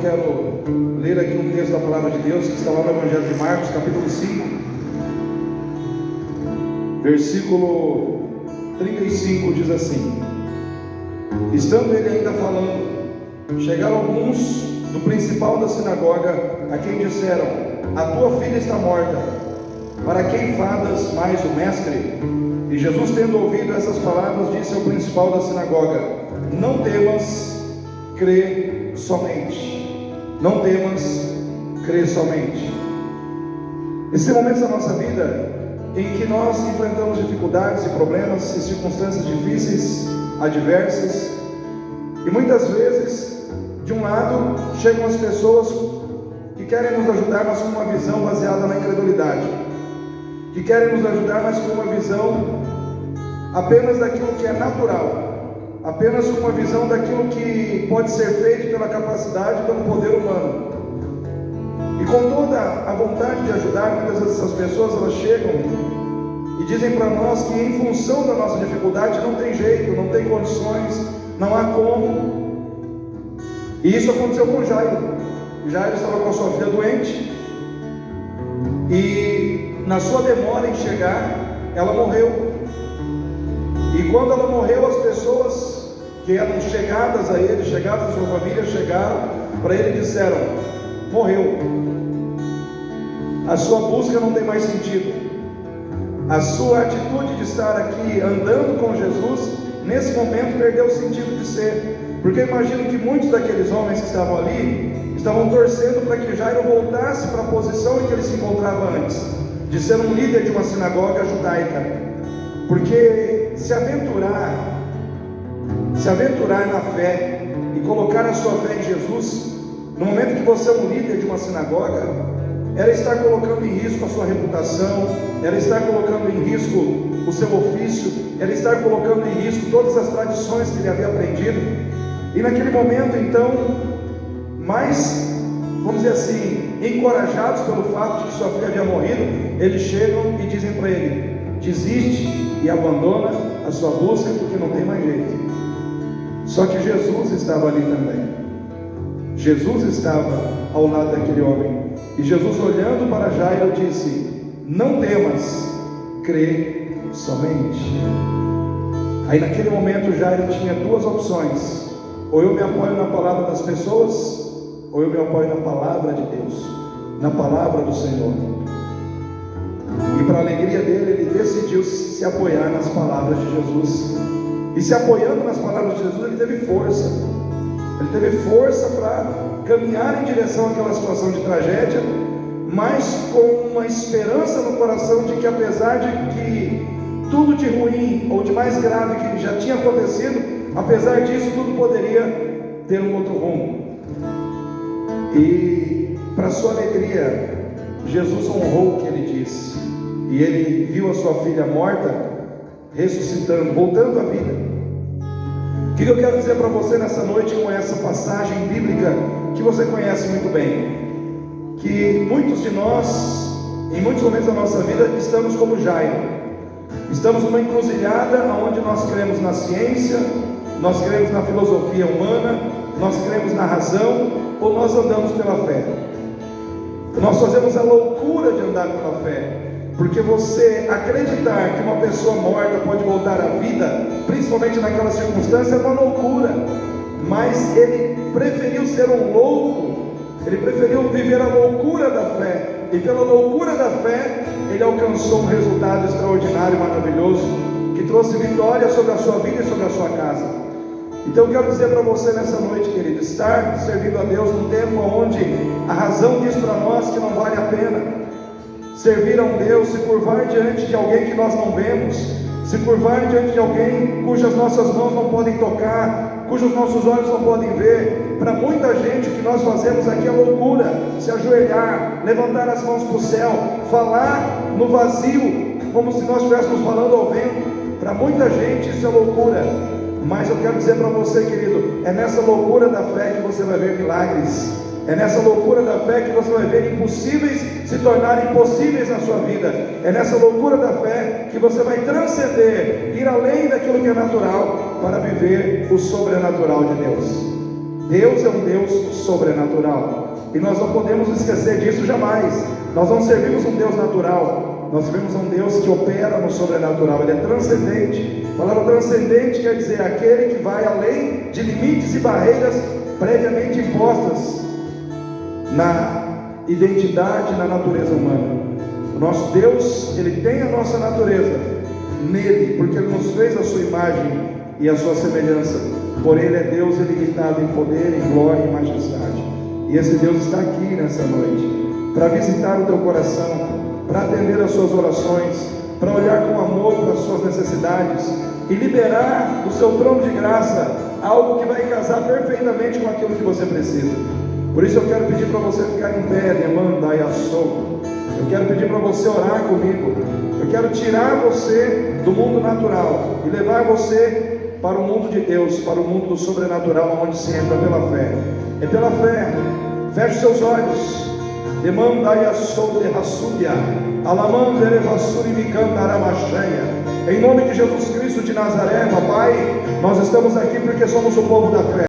quero ler aqui um texto da palavra de Deus que está lá no Evangelho de Marcos, capítulo 5, versículo 35, diz assim: estando ele ainda falando, chegaram alguns do principal da sinagoga, a quem disseram: a tua filha está morta, para quem fadas mais o mestre? E Jesus, tendo ouvido essas palavras, disse ao principal da sinagoga: não temas, crê somente. Não temas, crê somente. Esse momento da nossa vida em que nós enfrentamos dificuldades e problemas e circunstâncias difíceis, adversas, e muitas vezes, de um lado, chegam as pessoas que querem nos ajudar, mas com uma visão baseada na incredulidade, que querem nos ajudar, mas com uma visão apenas daquilo que é natural, apenas com uma visão daquilo que pode ser feito pela capacidade, pelo poder humano. E com toda a vontade de ajudar, muitas vezes essas pessoas, elas chegam e dizem para nós que em função da nossa dificuldade não tem jeito, não tem condições, não há como. E isso aconteceu com Jairo. Jairo estava com a sua filha doente, e na sua demora em chegar, ela morreu. E quando ela morreu, as pessoas que eram chegadas a ele, chegadas à sua família, chegaram para ele e disseram: morreu, a sua busca não tem mais sentido, a sua atitude de estar aqui andando com Jesus, nesse momento perdeu o sentido de ser. Porque eu imagino que muitos daqueles homens que estavam ali, estavam torcendo para que Jairo voltasse para a posição em que ele se encontrava antes, de ser um líder de uma sinagoga judaica. Porque se aventurar na fé e colocar a sua fé em Jesus, no momento que você é um líder de uma sinagoga, era estar colocando em risco a sua reputação, era estar colocando em risco o seu ofício, era estar colocando em risco todas as tradições que ele havia aprendido. E naquele momento, então, mais, vamos dizer assim, encorajados pelo fato de que sua filha havia morrido, eles chegam e dizem para ele: desiste e abandona a sua busca, porque não tem mais jeito. Só que Jesus estava ali também. Jesus estava ao lado daquele homem, e Jesus, olhando para Jairo, disse: não temas, crê somente. Aí naquele momento Jairo tinha duas opções: ou eu me apoio na palavra das pessoas, ou eu me apoio na palavra de Deus, na palavra do Senhor. E para a alegria dele, ele decidiu se apoiar nas palavras de Jesus. E se apoiando nas palavras de Jesus, ele teve força. Ele teve força para caminhar em direção àquela situação de tragédia, mas com uma esperança no coração de que, apesar de que tudo de ruim ou de mais grave que já tinha acontecido, apesar disso, tudo poderia ter um outro rumo. E para sua alegria, Jesus honrou o que ele disse, e ele viu a sua filha morta ressuscitando, voltando à vida. O que eu quero dizer para você nessa noite com essa passagem bíblica que você conhece muito bem? Que muitos de nós, em muitos momentos da nossa vida, estamos como Jairo. Estamos numa encruzilhada onde nós cremos na ciência, nós cremos na filosofia humana, nós cremos na razão, ou nós andamos pela fé. Nós fazemos a loucura de andar pela fé, porque você acreditar que uma pessoa morta pode voltar à vida, principalmente naquela circunstância, é uma loucura. Mas ele preferiu ser um louco, ele preferiu viver a loucura da fé, e pela loucura da fé, ele alcançou um resultado extraordinário e maravilhoso, que trouxe vitória sobre a sua vida e sobre a sua casa. Então eu quero dizer para você nessa noite, querido, estar servindo a Deus num tempo onde a razão diz para nós que não vale a pena. Servir a um Deus, se curvar diante de alguém que nós não vemos, se curvar diante de alguém cujas nossas mãos não podem tocar, cujos nossos olhos não podem ver. Para muita gente o que nós fazemos aqui é loucura: se ajoelhar, levantar as mãos para o céu, falar no vazio, como se nós estivéssemos falando ao vento. Para muita gente isso é loucura. Mas eu quero dizer para você, querido, é nessa loucura da fé que você vai ver milagres. É nessa loucura da fé que você vai ver impossíveis se tornarem possíveis na sua vida. É nessa loucura da fé que você vai transcender, ir além daquilo que é natural, para viver o sobrenatural de Deus. Deus é um Deus sobrenatural, e nós não podemos esquecer disso jamais. Nós não servimos um Deus natural, nós servimos um Deus que opera no sobrenatural. Ele é transcendente. A palavra transcendente quer dizer aquele que vai além de limites e barreiras previamente impostas na identidade, na natureza humana. O nosso Deus, Ele tem a nossa natureza nele, porque Ele nos fez a sua imagem e a sua semelhança. Porém, Ele é Deus ilimitado em poder, em glória e em majestade. E esse Deus está aqui nessa noite para visitar o teu coração, para atender as suas orações, para olhar com amor para as suas necessidades e liberar do seu trono de graça algo que vai casar perfeitamente com aquilo que você precisa. Por isso eu quero pedir para você ficar em pé, demanda e assomo. Eu quero pedir para você orar comigo. Eu quero tirar você do mundo natural e levar você para o mundo de Deus, para o mundo do sobrenatural, onde se entra pela fé. É pela fé. Feche seus olhos. Demanda e assomo de rassúbia. Alamandere vassuri micandaramachanha. Em nome de Jesus Cristo de Nazaré, papai, nós estamos aqui porque somos o povo da fé.